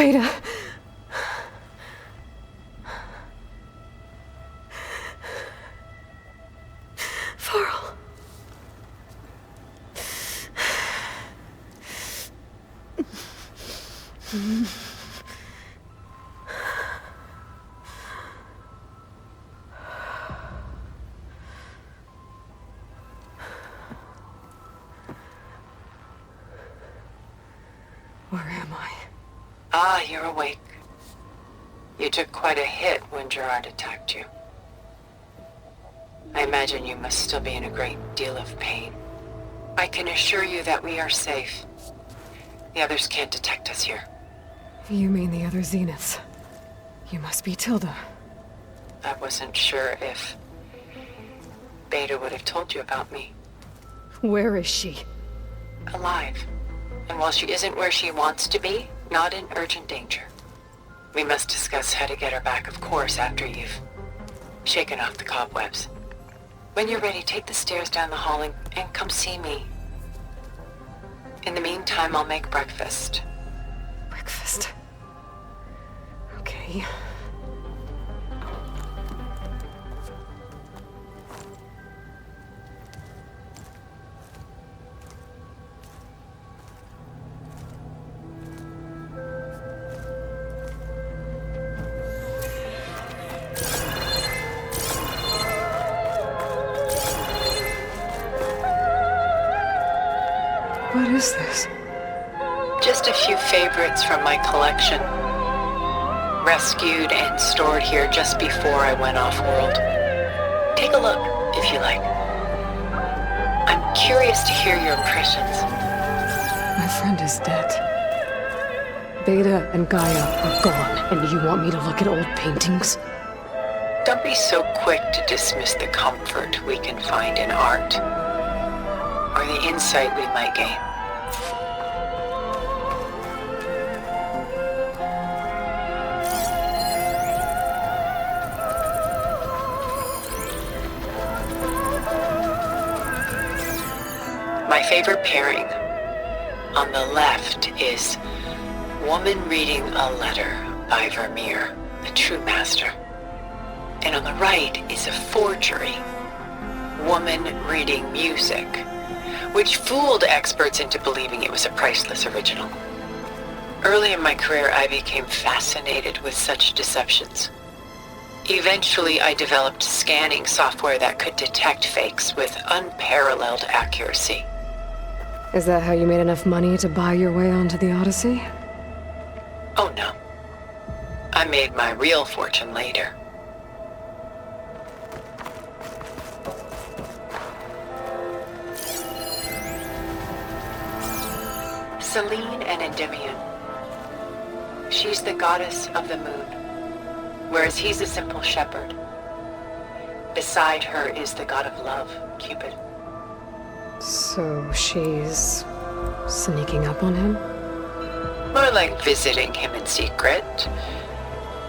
Beta. Farrell. Where am I? Ah, you're awake. You took quite a hit when Gerard attacked you. I imagine you must still be in a great deal of pain. I can assure you that we are safe. The others can't detect us here. You mean the other Zeniths? You must be Tilda. I wasn't sure if Beta would have told you about me. Where is she? Alive. And while she isn't where she wants to be, not in urgent danger. We must discuss how to get her back, of course, after you've shaken off the cobwebs. When you're ready, take the stairs down the hall and come see me. In the meantime, I'll make breakfast. Breakfast. Okay. What is this? Just a few favorites from my collection. Rescued and stored here just before I went off-world. Take a look, if you like. I'm curious to hear your impressions. My friend is dead. Beta and Gaia are gone, and you want me to look at old paintings? Don't be so quick to dismiss the comfort we can find in art, or the insight we might gain. My favorite pairing on the left is Woman Reading a Letter by Vermeer, a true master. And on the right is a forgery, Woman Reading Music, which fooled experts into believing it was a priceless original. Early in my career, I became fascinated with such deceptions. Eventually, I developed scanning software that could detect fakes with unparalleled accuracy. Is that how you made enough money to buy your way onto the Odyssey? Oh no. I made my real fortune later. Selene and Endymion. She's the goddess of the moon, whereas he's a simple shepherd. Beside her is the god of love, Cupid. So she's sneaking up on him? More like visiting him in secret.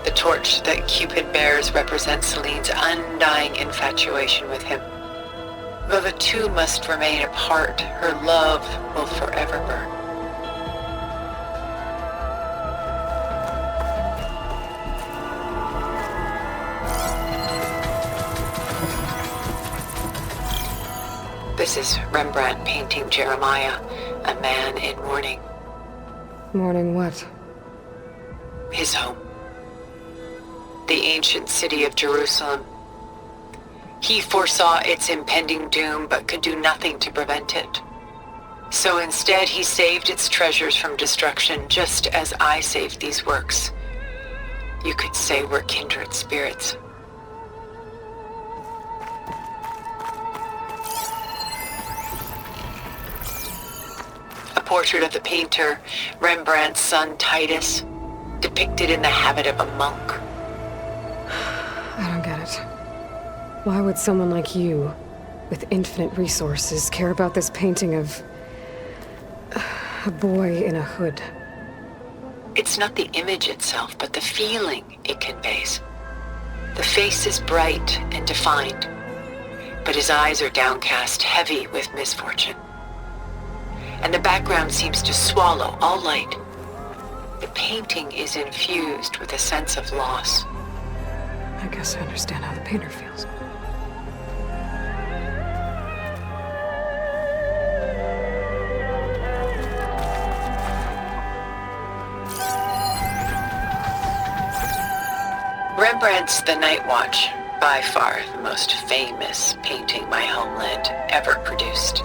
The torch that Cupid bears represents Selene's undying infatuation with him. Though the two must remain apart, her love will forever burn. This is Rembrandt painting Jeremiah, a man in mourning. Mourning what? His home. The ancient city of Jerusalem. He foresaw its impending doom, but could do nothing to prevent it. So instead, he saved its treasures from destruction, just as I saved these works. You could say we're kindred spirits. A portrait of the painter, Rembrandt's son Titus, depicted in the habit of a monk. I don't get it. Why would someone like you, with infinite resources, care about this painting of a boy in a hood? It's not the image itself, but the feeling it conveys. The face is bright and defined, but his eyes are downcast, heavy with misfortune. And the background seems to swallow all light. The painting is infused with a sense of loss. I guess I understand how the painter feels. Rembrandt's The Night Watch, by far the most famous painting my homeland ever produced.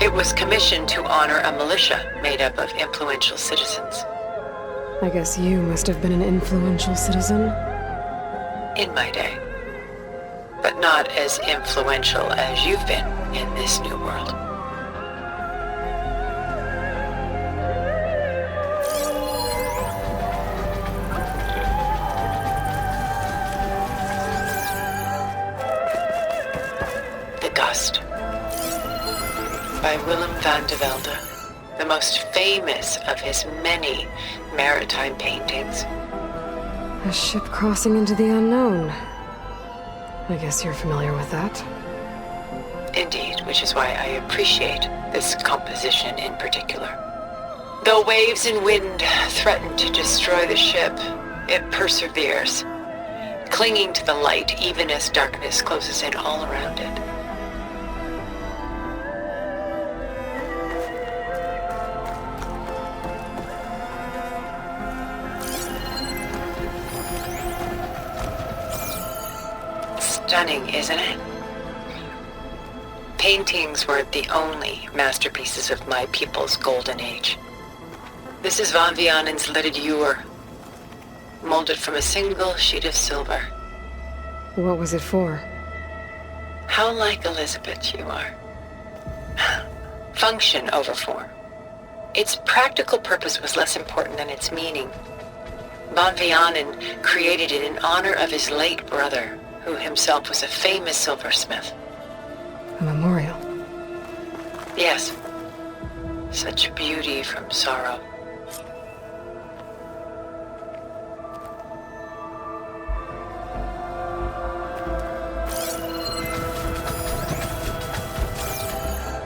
It was commissioned to honor a militia made up of influential citizens. I guess you must have been an influential citizen. In my day. But not as influential as you've been in this new world. The Gust by Willem van de Velde, the most famous of his many maritime paintings. A ship crossing into the unknown. I guess you're familiar with that. Indeed, which is why I appreciate this composition in particular. Though waves and wind threaten to destroy the ship, it perseveres, clinging to the light even as darkness closes in all around it. Stunning, isn't it? Paintings were the only masterpieces of my people's golden age. This is Van Vianen's Lidded Ewer, molded from a single sheet of silver. What was it for? How like Elizabeth you are. Function over form. Its practical purpose was less important than its meaning. Van Vianen created it in honor of his late brother, who himself was a famous silversmith. A memorial. Yes. Such beauty from sorrow.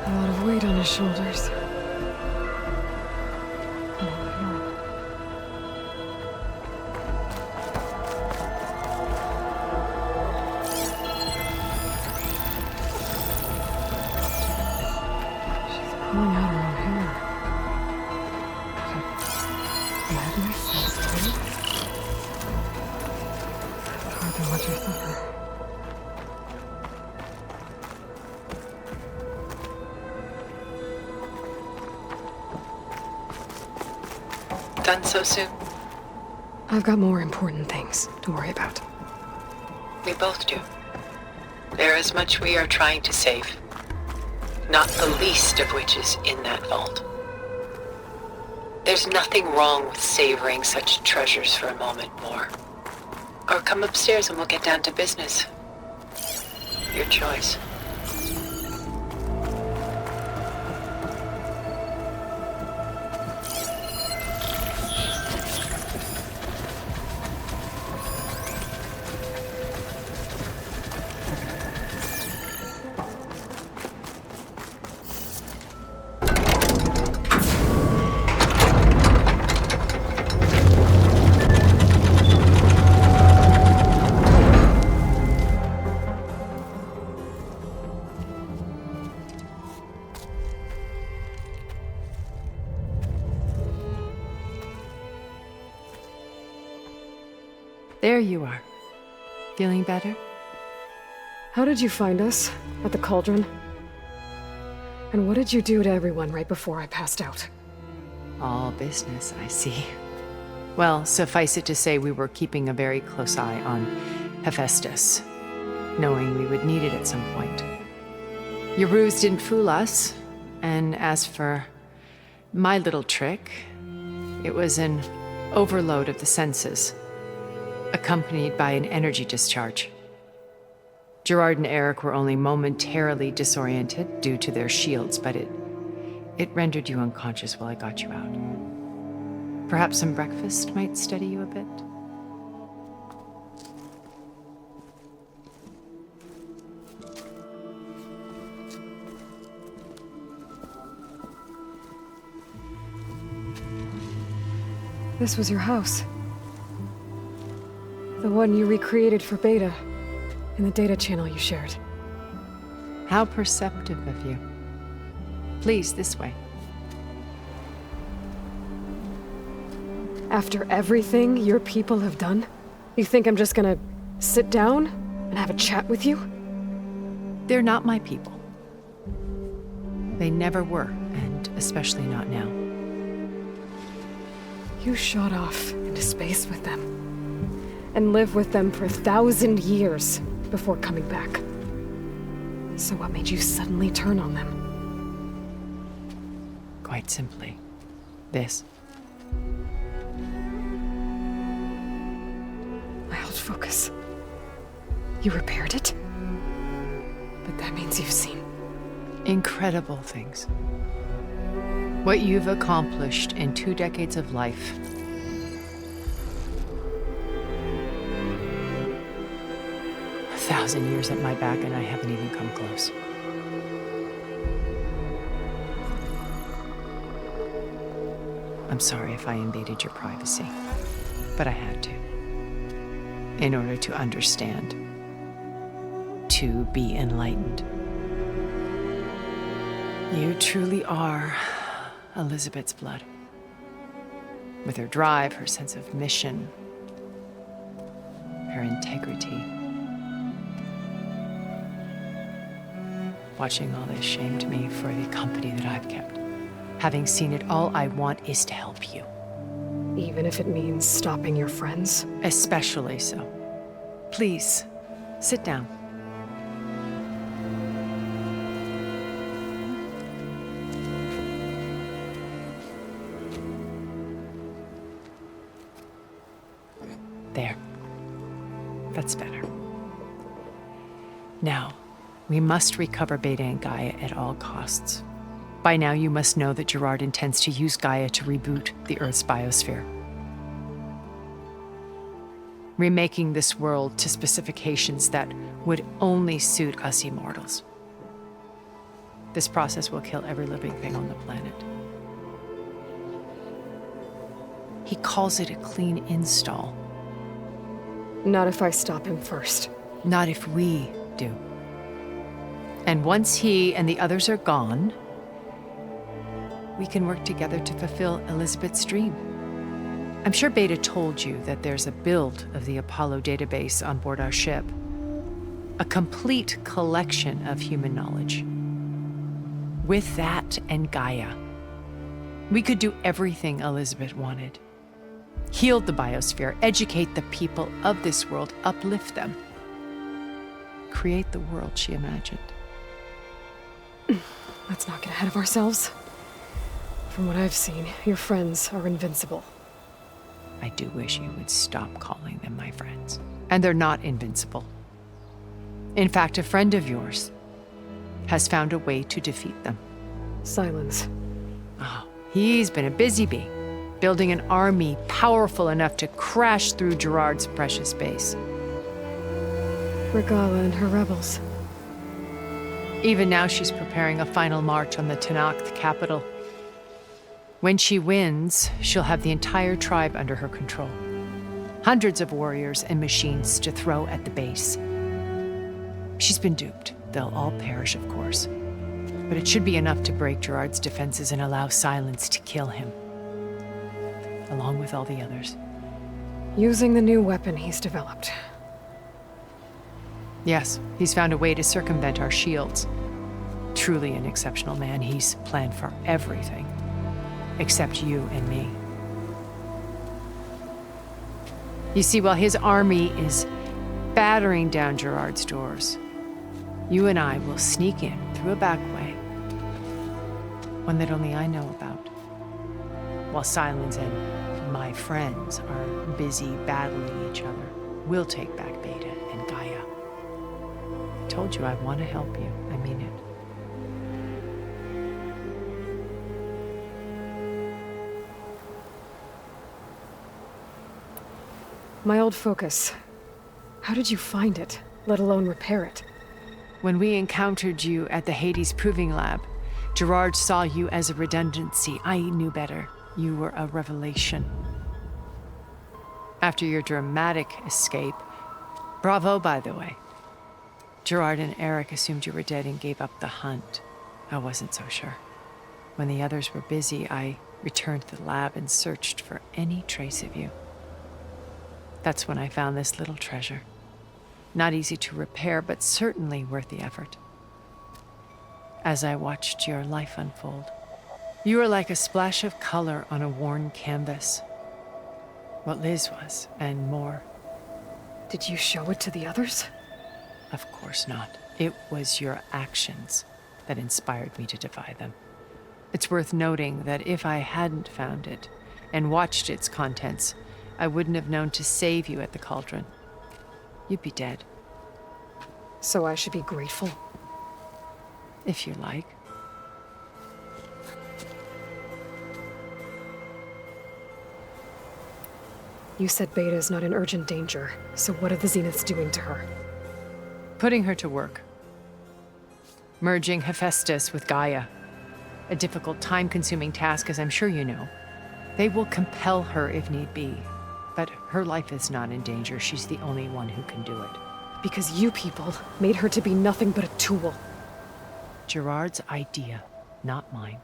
A lot of weight on his shoulders. Pulling out her own hair. Madness and strength? It's hard to watch her suffer. Done so soon? I've got more important things to worry about. We both do. There is much we are trying to save. Not the least of which is in that vault. There's nothing wrong with savoring such treasures for a moment more. Or come upstairs and we'll get down to business. Your choice. There you are. Feeling better? How did you find us? At the cauldron? And what did you do to everyone right before I passed out? All business, I see. Well, suffice it to say we were keeping a very close eye on Hephaestus, knowing we would need it at some point. Your ruse didn't fool us, and as for my little trick, it was an overload of the senses, accompanied by an energy discharge. Gerard and Eric were only momentarily disoriented due to their shields, but it rendered you unconscious while I got you out. Perhaps some breakfast might steady you a bit? This was your house. The one you recreated for Beta, in the data channel you shared. How perceptive of you. Please, this way. After everything your people have done, you think I'm just gonna sit down and have a chat with you? They're not my people. They never were, and especially not now. You shot off into space with them, and lived with them for 1,000 years before coming back. So what made you suddenly turn on them? Quite simply, this. My old focus. You repaired it? But that means you've seen Incredible things. What you've accomplished in 2 decades of life. A 1,000 years at my back and I haven't even come close. I'm sorry if I invaded your privacy, but I had to. In order to understand. To be enlightened. You truly are Elizabeth's blood. With her drive, her sense of mission, her integrity. Watching all this shamed me for the company that I've kept. Having seen it, all I want is to help you. even if it means stopping your friends? Especially so. Please, sit down. There. That's better. Now, we must recover Beta and Gaia at all costs. By now, you must know that Gerard intends to use Gaia to reboot the Earth's biosphere. Remaking this world to specifications that would only suit us immortals. This process will kill every living thing on the planet. He calls it a clean install. Not if I stop him first. Not if we do. And once he and the others are gone, we can work together to fulfill Elizabeth's dream. I'm sure Beta told you that there's a build of the Apollo database on board our ship. A complete collection of human knowledge. With that and Gaia, we could do everything Elizabeth wanted. Heal the biosphere, educate the people of this world, uplift them. Create the world she imagined. Let's not get ahead of ourselves. From what I've seen, your friends are invincible. I do wish you would stop calling them my friends. And they're not invincible. In fact, a friend of yours has found a way to defeat them. Silence. Oh, he's been a busy bee, building an army powerful enough to crash through Gerard's precious base. Regala and her rebels. Even now, she's preparing a final march on the Tenakth capital. When she wins, she'll have the entire tribe under her control. Hundreds of warriors and machines to throw at the base. She's been duped. They'll all perish, of course. But it should be enough to break Gerard's defenses and allow Silence to kill him. Along with all the others. Using the new weapon he's developed. Yes, he's found a way to circumvent our shields. Truly an exceptional man. He's planned for everything. Except you and me. You see, while his army is battering down Gerard's doors, you and I will sneak in through a back way. One that only I know about. While Silence and my friends are busy battling each other, we'll take back Beta and Gaia. I told you I want to help you. I mean it. My old focus. How did you find it, let alone repair it? When we encountered you at the Hades Proving Lab, Gerard saw you as a redundancy. I knew better. You were a revelation. After your dramatic escape, bravo, by the way. Gerard and Eric assumed you were dead and gave up the hunt. I wasn't so sure. When the others were busy, I returned to the lab and searched for any trace of you. That's when I found this little treasure. Not easy to repair, but certainly worth the effort. As I watched your life unfold, you were like a splash of color on a worn canvas. What Liz was, and more. Did you show it to the others? Of course not. It was your actions that inspired me to defy them. It's worth noting that if I hadn't found it and watched its contents, I wouldn't have known to save you at the cauldron. You'd be dead. So I should be grateful? If you like. You said Beta's not in urgent danger, so what are the Zeniths doing to her? Putting her to work. Merging Hephaestus with Gaia. A difficult, time-consuming task, as I'm sure you know. They will compel her if need be. But her life is not in danger. She's the only one who can do it. Because you people made her to be nothing but a tool. Gerard's idea, not mine.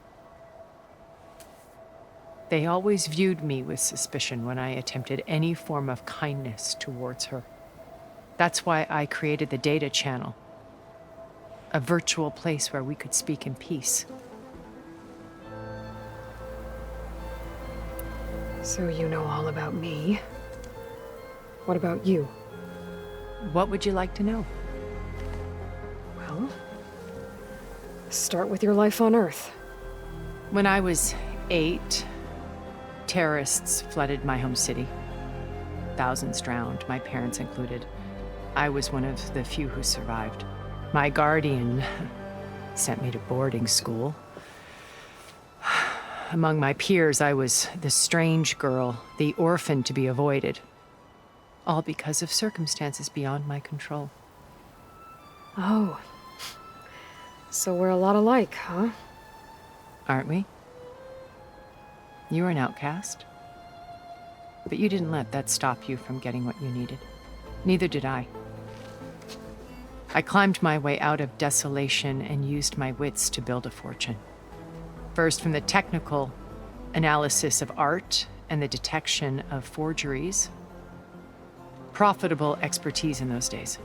They always viewed me with suspicion when I attempted any form of kindness towards her. That's why I created the data channel. A virtual place where we could speak in peace. So you know all about me. What about you? What would you like to know? Well, start with your life on Earth. When I was 8, terrorists flooded my home city. Thousands drowned, my parents included. I was one of the few who survived. My guardian sent me to boarding school. Among my peers, I was the strange girl, the orphan to be avoided. All because of circumstances beyond my control. Oh. So we're a lot alike, huh? Aren't we? You were an outcast. But you didn't let that stop you from getting what you needed. Neither did I. I climbed my way out of desolation and used my wits to build a fortune. First, from the technical analysis of art and the detection of forgeries. Profitable expertise in those days.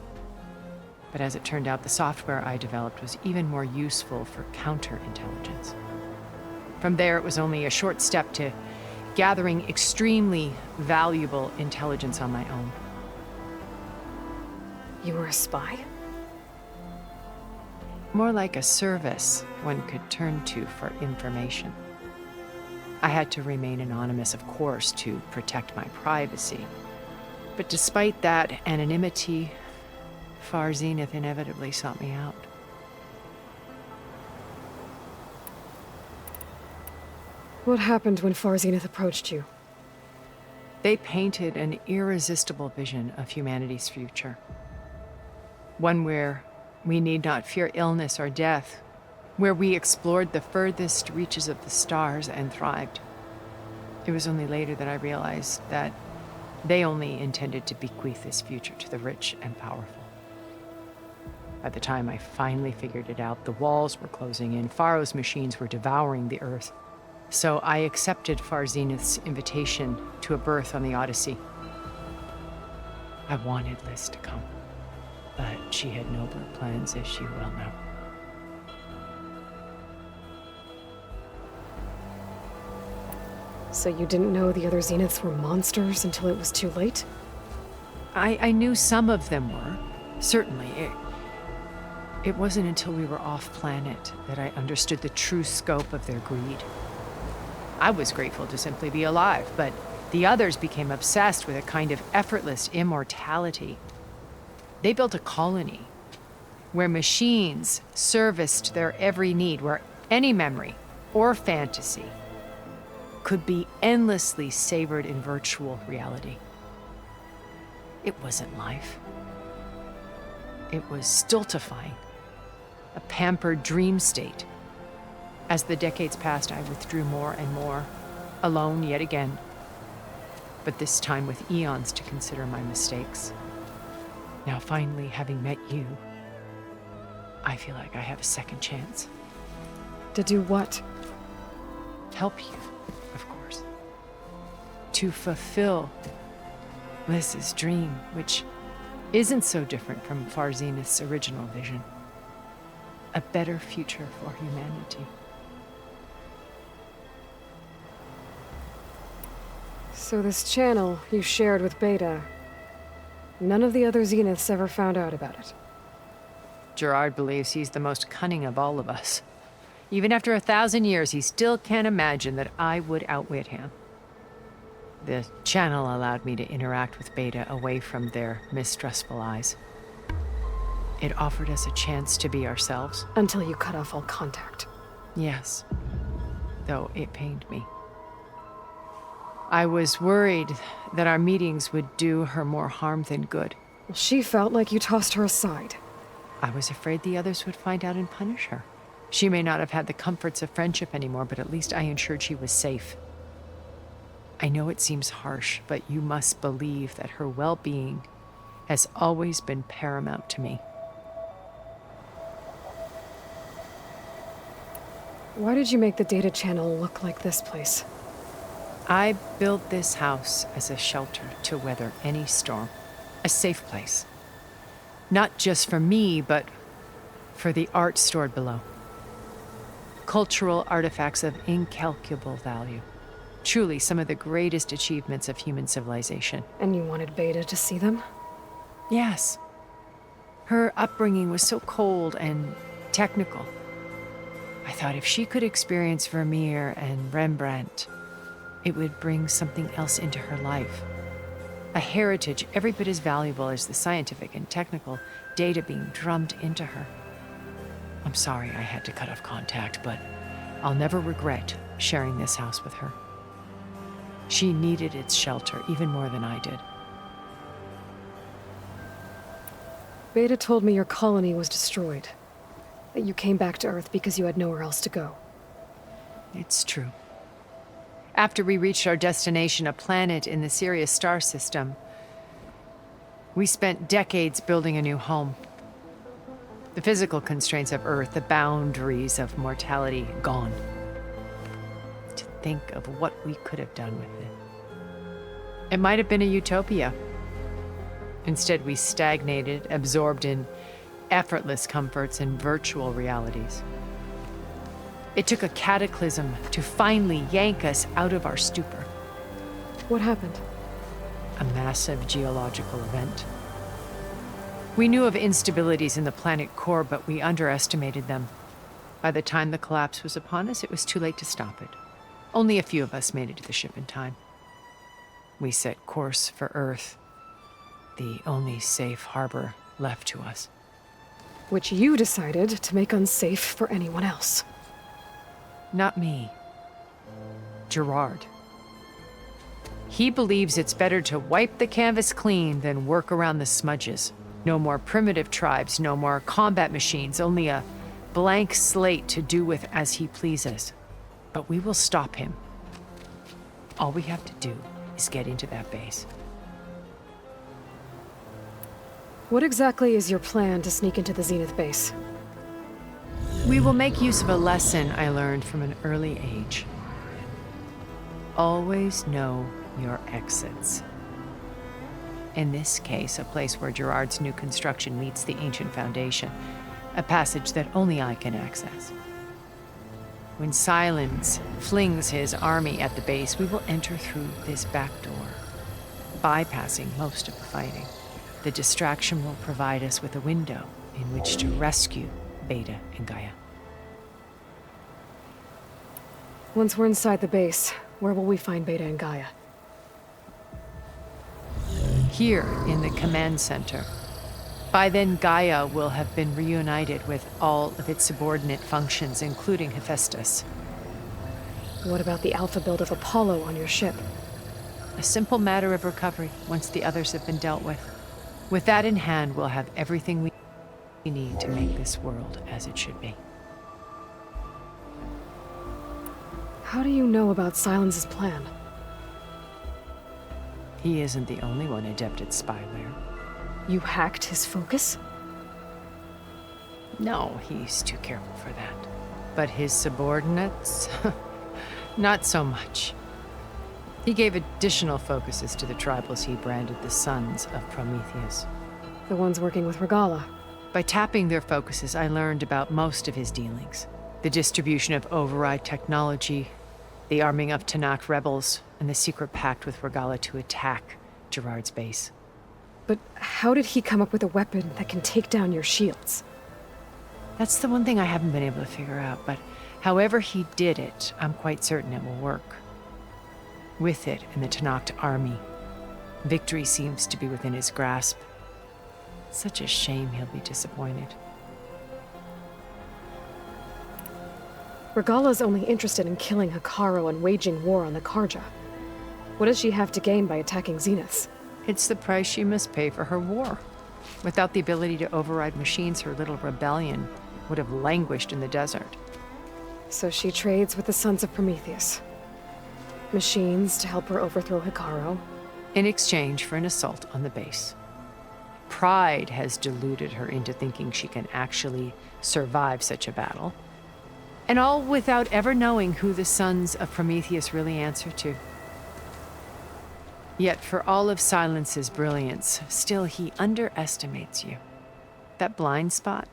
But as it turned out, the software I developed was even more useful for counterintelligence. From there, it was only a short step to gathering extremely valuable intelligence on my own. You were a spy? More like a service one could turn to for information. I had to remain anonymous, of course, to protect my privacy. But despite that anonymity, Far Zenith inevitably sought me out. What happened when Far Zenith approached you? They painted an irresistible vision of humanity's future. One where we need not fear illness or death, where we explored the furthest reaches of the stars and thrived. It was only later that I realized that they only intended to bequeath this future to the rich and powerful. By the time I finally figured it out, the walls were closing in, Pharaoh's machines were devouring the earth. So I accepted Far Zenith's invitation to a berth on the Odyssey. I wanted Liz to come, but she had nobler plans, as you well know. So you didn't know the other Zeniths were monsters until it was too late? I knew some of them were, certainly. It wasn't until we were off-planet that I understood the true scope of their greed. I was grateful to simply be alive, but the others became obsessed with a kind of effortless immortality. They built a colony where machines serviced their every need, where any memory or fantasy could be endlessly savored in virtual reality. It wasn't life. It was stultifying, a pampered dream state. As the decades passed, I withdrew more and more, alone yet again. but this time with eons to consider my mistakes. Now finally, having met you, I feel like I have a second chance. To do what? Help you, of course. To fulfill Liz's dream, which isn't so different from Far Zenith's original vision. A better future for humanity. So this channel you shared with Beta, none of the other Zeniths ever found out about it. Gerard believes he's the most cunning of all of us. Even after 1,000 years, he still can't imagine that I would outwit him. The channel allowed me to interact with Beta away from their mistrustful eyes. It offered us a chance to be ourselves. Until you cut off all contact. Yes, though it pained me. I was worried that our meetings would do her more harm than good. Well, she felt like you tossed her aside. I was afraid the others would find out and punish her. She may not have had the comforts of friendship anymore, but at least I ensured she was safe. I know it seems harsh, but you must believe that her well-being has always been paramount to me. Why did you make the data channel look like this place? I built this house as a shelter to weather any storm. A safe place. Not just for me, but for the art stored below. Cultural artifacts of incalculable value. Truly some of the greatest achievements of human civilization. And you wanted Beta to see them? Yes. Her upbringing was so cold and technical. I thought if she could experience Vermeer and Rembrandt, it would bring something else into her life. A heritage every bit as valuable as the scientific and technical data being drummed into her. I'm sorry I had to cut off contact, but I'll never regret sharing this house with her. She needed its shelter even more than I did. Beta told me your colony was destroyed. That you came back to Earth because you had nowhere else to go. It's true. After we reached our destination, a planet in the Sirius star system, we spent decades building a new home. The physical constraints of Earth, the boundaries of mortality, gone. To think of what we could have done with it. It might have been a utopia. Instead, we stagnated, absorbed in effortless comforts and virtual realities. It took a cataclysm to finally yank us out of our stupor. What happened? A massive geological event. We knew of instabilities in the planet core, but we underestimated them. By the time the collapse was upon us, it was too late to stop it. Only a few of us made it to the ship in time. We set course for Earth, the only safe harbor left to us. Which you decided to make unsafe for anyone else. Not me. Gerard. He believes it's better to wipe the canvas clean than work around the smudges. No more primitive tribes, no more combat machines, only a blank slate to do with as he pleases. But we will stop him. All we have to do is get into that base. What exactly is your plan to sneak into the Zenith base? We will make use of a lesson I learned from an early age. Always know your exits. In this case, a place where Gerard's new construction meets the ancient foundation, a passage that only I can access. When Silence flings his army at the base, we will enter through this back door, bypassing most of the fighting. The distraction will provide us with a window in which to rescue Beta and Gaia. Once we're inside the base, where will we find Beta and Gaia? Here in the command center. By then, Gaia will have been reunited with all of its subordinate functions, including Hephaestus. What about the alpha build of Apollo on your ship? A simple matter of recovery once the others have been dealt with. With that in hand, we'll have everything we need to make this world as it should be. How do you know about Silence's plan? He isn't the only one adept at spyware. You hacked his focus? No, he's too careful for that. But his subordinates? Not so much. He gave additional focuses to the tribals he branded the Sons of Prometheus. The ones working with Regala. By tapping their focuses, I learned about most of his dealings. The distribution of override technology, the arming of Tanakh rebels, and the secret pact with Regala to attack Gerard's base. But how did he come up with a weapon that can take down your shields? That's the one thing I haven't been able to figure out, but however he did it, I'm quite certain it will work. With it and the Tanakh army, victory seems to be within his grasp. Such a shame he'll be disappointed. Regala's only interested in killing Hekarro and waging war on the Karja. What does she have to gain by attacking Zeniths? It's the price she must pay for her war. Without the ability to override machines, her little rebellion would have languished in the desert. So she trades with the Sons of Prometheus. Machines to help her overthrow Hekarro. In exchange for an assault on the base. Pride has deluded her into thinking she can actually survive such a battle. And all without ever knowing who the Sons of Prometheus really answer to. Yet for all of Silence's brilliance, still he underestimates you. That blind spot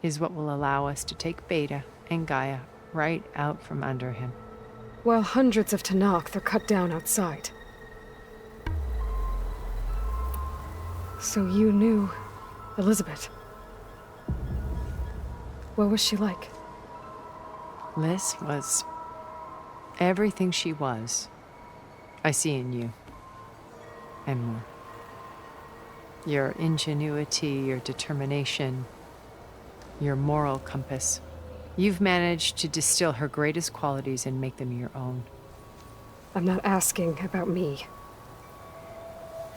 is what will allow us to take Beta and Gaia right out from under him. While hundreds of Tanakh are cut down outside. So you knew Elizabeth. What was she like? Liz was everything she was. I see in you. And more. Your ingenuity, your determination, your moral compass. You've managed to distill her greatest qualities and make them your own. I'm not asking about me.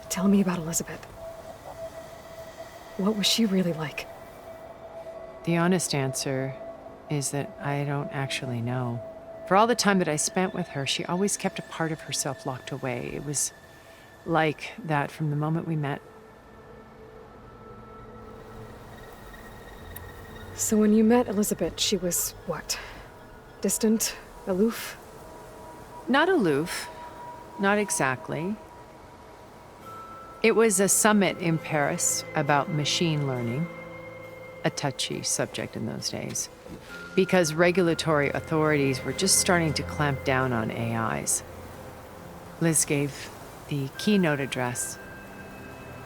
Tell me about Elizabeth. What was she really like? The honest answer is that I don't actually know. For all the time that I spent with her, she always kept a part of herself locked away. It was like that from the moment we met. So when you met Elizabeth, she was what? Distant? Aloof? Not aloof. Not exactly. It was a summit in Paris about machine learning, a touchy subject in those days, because regulatory authorities were just starting to clamp down on AIs. Liz gave the keynote address.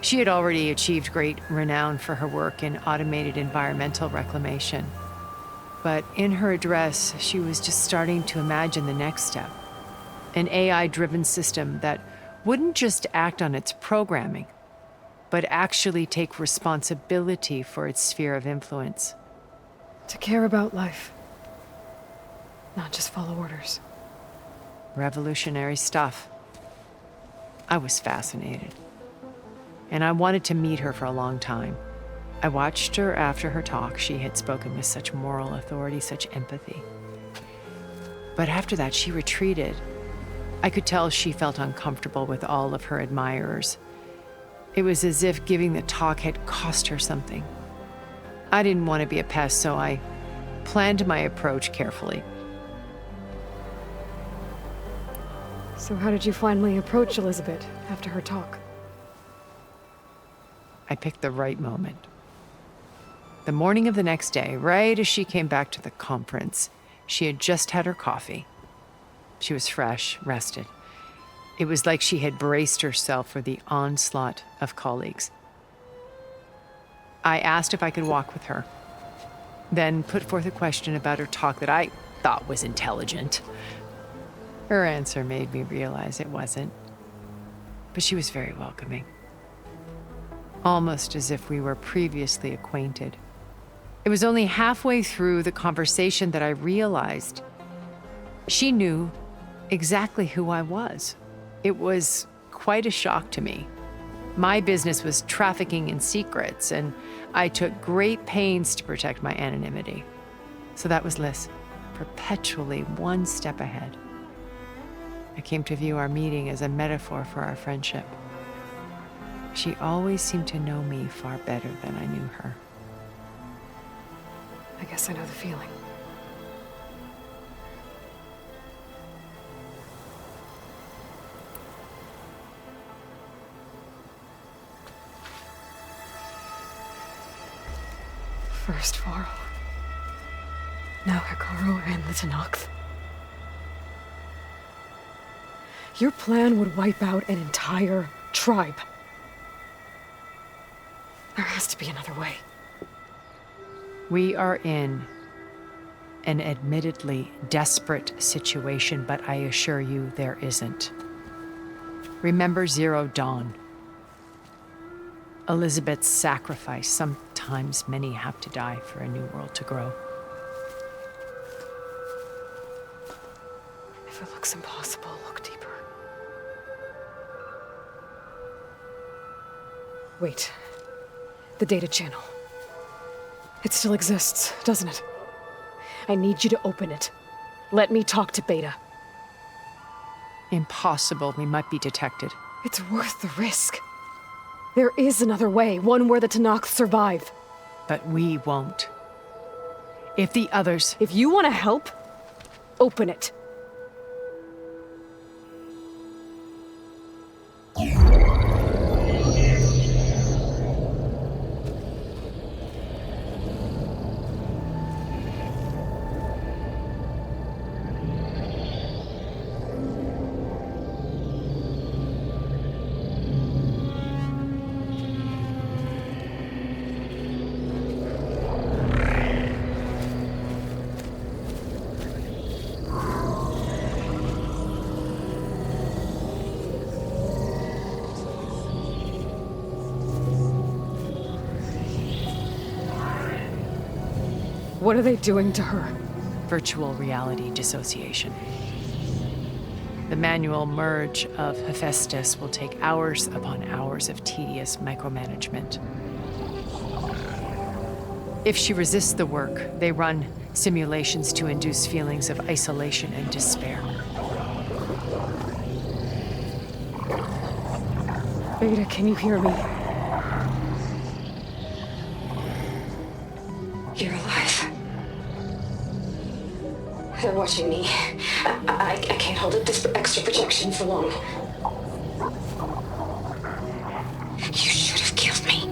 She had already achieved great renown for her work in automated environmental reclamation. But in her address, she was just starting to imagine the next step, an AI-driven system that wouldn't just act on its programming, but actually take responsibility for its sphere of influence. To care about life. Not just follow orders. Revolutionary stuff. I was fascinated. And I wanted to meet her for a long time. I watched her after her talk. She had spoken with such moral authority, such empathy. But after that, she retreated. I could tell she felt uncomfortable with all of her admirers. It was as if giving the talk had cost her something. I didn't want to be a pest, so I planned my approach carefully. So how did you finally approach Elizabeth after her talk? I picked the right moment. The morning of the next day, right as she came back to the conference, she had just had her coffee. She was fresh, rested. It was like she had braced herself for the onslaught of colleagues. I asked if I could walk with her, then put forth a question about her talk that I thought was intelligent. Her answer made me realize it wasn't, but she was very welcoming. Almost as if we were previously acquainted. It was only halfway through the conversation that I realized she knew exactly who I was. It was quite a shock to me. My business was trafficking in secrets, and I took great pains to protect my anonymity. So that was Liz, perpetually one step ahead. I came to view our meeting as a metaphor for our friendship. She always seemed to know me far better than I knew her. I guess I know the feeling. First Varl. Now Hikaru and the Tenakth. Your plan would wipe out an entire tribe. There has to be another way. We are in an admittedly desperate situation, but I assure you there isn't. Remember Zero Dawn. Elizabeth's sacrifice. Sometimes many have to die for a new world to grow. If it looks impossible, look deeper. Wait. The data channel. It still exists, doesn't it? I need you to open it. Let me talk to Beta. Impossible. We might be detected. It's worth the risk. There is another way, one where the Tenakth survive. But we won't. If the others... If you want to help, open it. What are they doing to her? Virtual reality dissociation. The manual merge of Hephaestus will take hours upon hours of tedious micromanagement. If she resists the work, they run simulations to induce feelings of isolation and despair. Beta, can you hear me? You're alive. They're watching me. I can't hold up this extra projection for long. You should have killed me.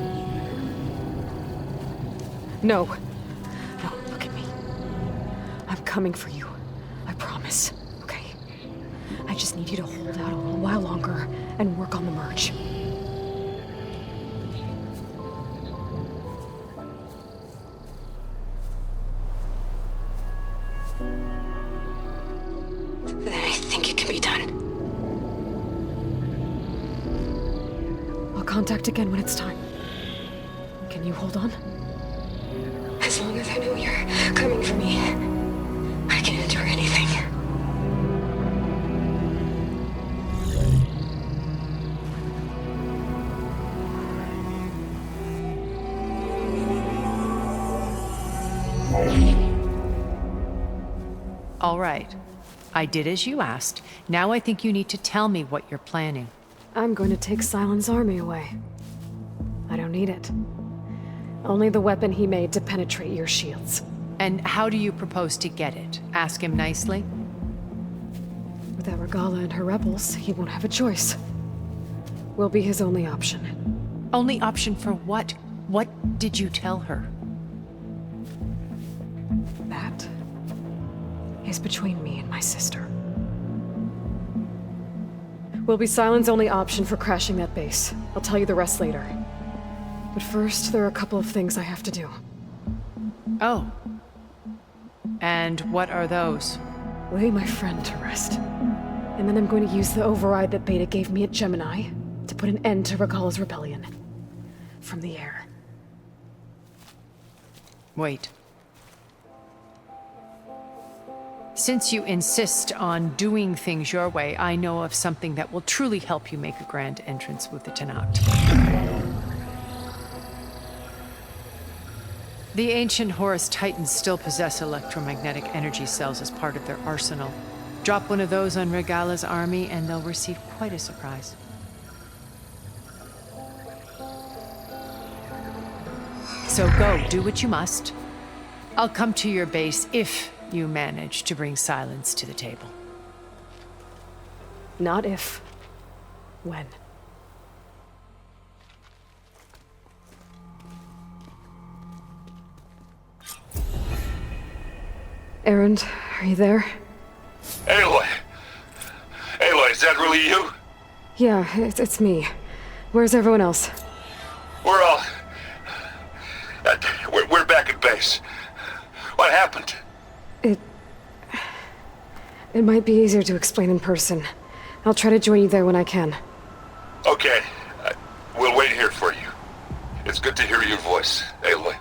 No. No, look at me. I'm coming for you. I promise. Okay? I just need you to hold out a little while longer and work on the merge. I think it can be done. I'll contact again when it's time. Can you hold on? As long as I know you're coming for me, I can endure anything. All right. I did as you asked. Now I think you need to tell me what you're planning. I'm going to take Silent's army away. I don't need it. Only the weapon he made to penetrate your shields. And how do you propose to get it? Ask him nicely? Without Regala and her rebels, he won't have a choice. We'll be his only option. Only option for what? What did you tell her? That is between me and my sister. Will be Silent's only option for crashing that base. I'll tell you the rest later. But first, there are a couple of things I have to do. Oh. And what are those? Lay my friend to rest. And then I'm going to use the override that Beta gave me at Gemini to put an end to Regala's rebellion. From the air. Wait. Since you insist on doing things your way, I know of something that will truly help you make a grand entrance with the Tenakth. The ancient Horus Titans still possess electromagnetic energy cells as part of their arsenal. Drop one of those on Regala's army, and they'll receive quite a surprise. So go, do what you must. I'll come to your base if you manage to bring silence to the table. Not if. When. Erend, are you there? Aloy! Aloy, is that really you? Yeah, it's me. Where's everyone else? We're all... We're back at base. What happened? It might be easier to explain in person. I'll try to join you there when I can. Okay. We'll wait here for you. It's good to hear your voice, Aloy.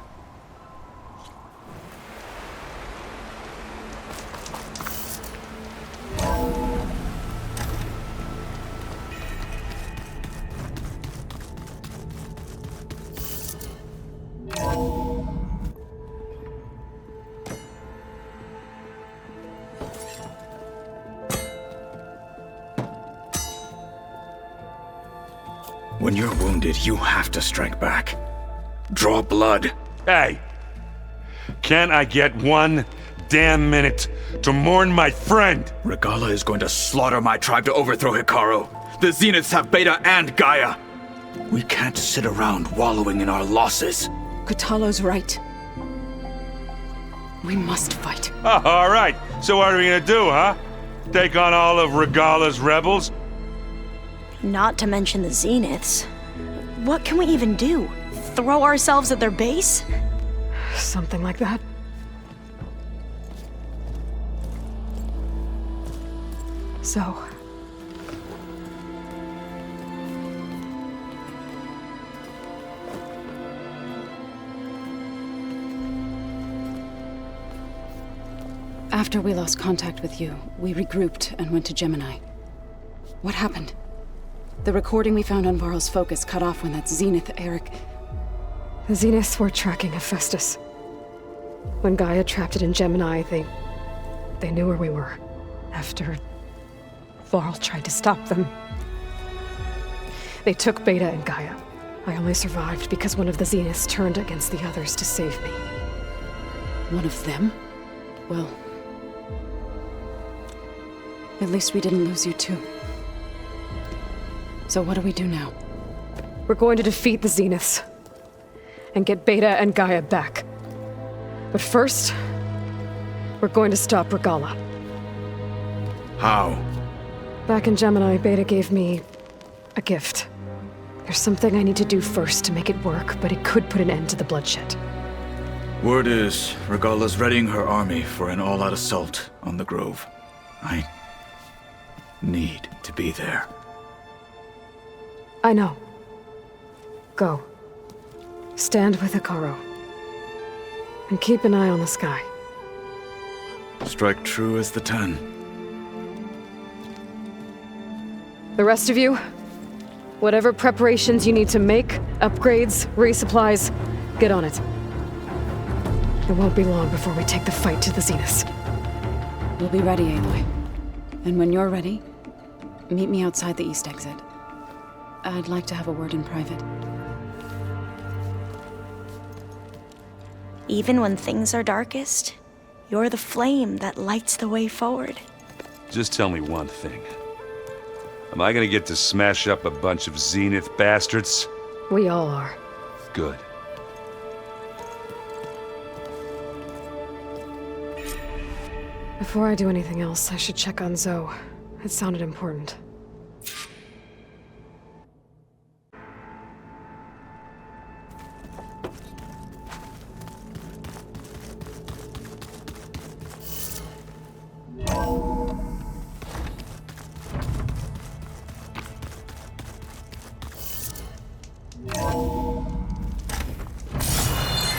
When you're wounded, you have to strike back. Draw blood. Hey! Can I get one damn minute to mourn my friend? Regala is going to slaughter my tribe to overthrow Hikaru. The Zeniths have Beta and Gaia. We can't sit around wallowing in our losses. Kotallo's right. We must fight. Oh, all right. So what are we gonna do, huh? Take on all of Regala's rebels? Not to mention the Zeniths. What can we even do? Throw ourselves at their base? Something like that. So... After we lost contact with you, we regrouped and went to Gemini. What happened? The recording we found on Varl's focus cut off when that Zenith, Eric... The Zeniths were tracking Hephaestus. When Gaia trapped it in Gemini, they knew where we were. After Varl tried to stop them. They took Beta and Gaia. I only survived because one of the Zeniths turned against the others to save me. One of them? Well... at least we didn't lose you too. So what do we do now? We're going to defeat the Zeniths. And get Beta and Gaia back. But first, we're going to stop Regala. How? Back in Gemini, Beta gave me a gift. There's something I need to do first to make it work, but it could put an end to the bloodshed. Word is, Regala's readying her army for an all-out assault on the Grove. I need to be there. I know. Go. Stand with Hikaru. And keep an eye on the sky. Strike true as the 10. The rest of you, whatever preparations you need to make, upgrades, resupplies, get on it. It won't be long before we take the fight to the Zeniths. We'll be ready, Aloy. And when you're ready, meet me outside the east exit. I'd like to have a word in private. Even when things are darkest, you're the flame that lights the way forward. Just tell me one thing. Am I gonna get to smash up a bunch of Zenith bastards? We all are. Good. Before I do anything else, I should check on Zoe. It sounded important. I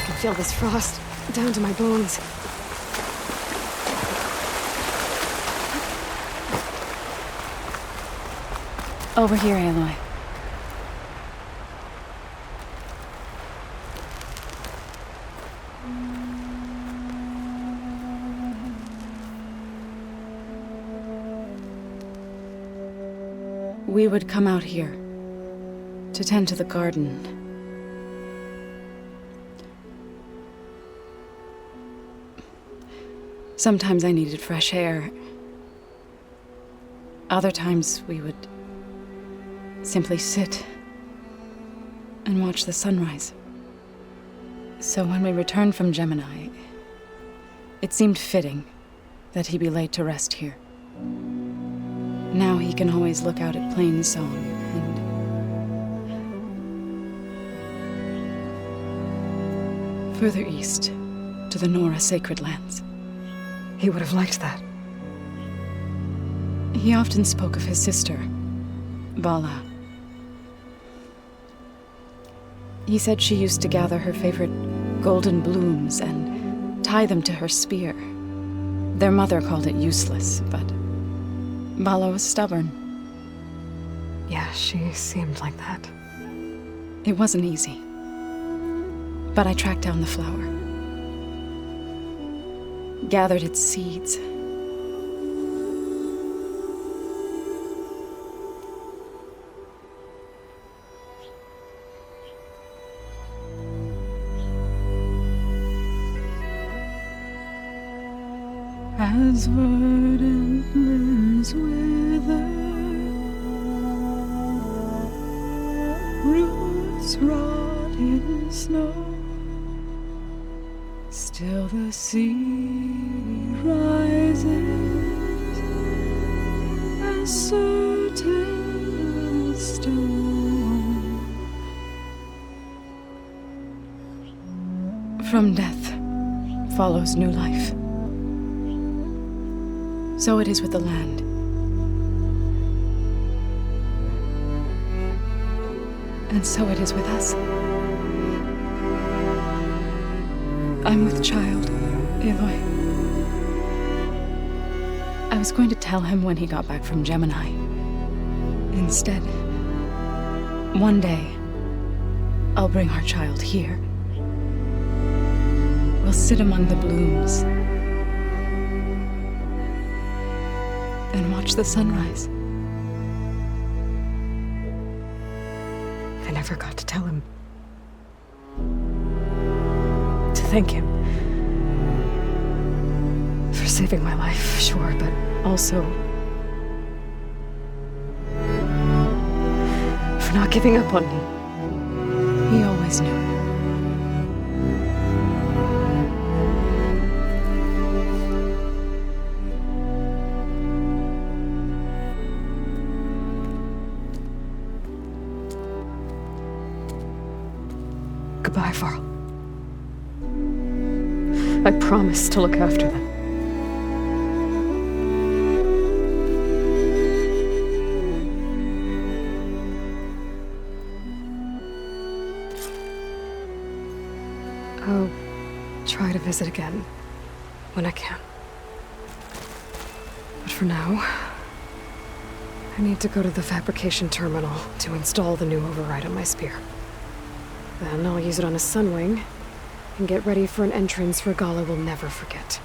can feel this frost down to my bones. Over here, Aloy. We would come out here to tend to the garden. Sometimes I needed fresh air. Other times we would simply sit and watch the sunrise. So when we returned from Gemini, it seemed fitting that he be laid to rest here. Now he can always look out at Plain Song and further east to the Nora Sacred Lands. He would have liked that. He often spoke of his sister, Vala. He said she used to gather her favorite golden blooms and tie them to her spear. Their mother called it useless, but Vala was stubborn. Yeah, she seemed like that. It wasn't easy. But I tracked down the flower. Gathered its seeds. As verdant limbs wither, roots rot in snow, still the sea rises, as certain as stone. From death follows new life. So it is with the land. And so it is with us. I'm with child, Aloy. I was going to tell him when he got back from Gemini. Instead, one day, I'll bring our child here. We'll sit among the blooms and watch the sunrise. I never got to tell him. To thank him. For saving my life, sure, but also for not giving up on me. He always knew. Goodbye, Varl. I promise to look after them. I'll try to visit again when I can. But for now, I need to go to the fabrication terminal to install the new override on my spear. Then I'll use it on a sunwing and get ready for an entrance Regala will never forget.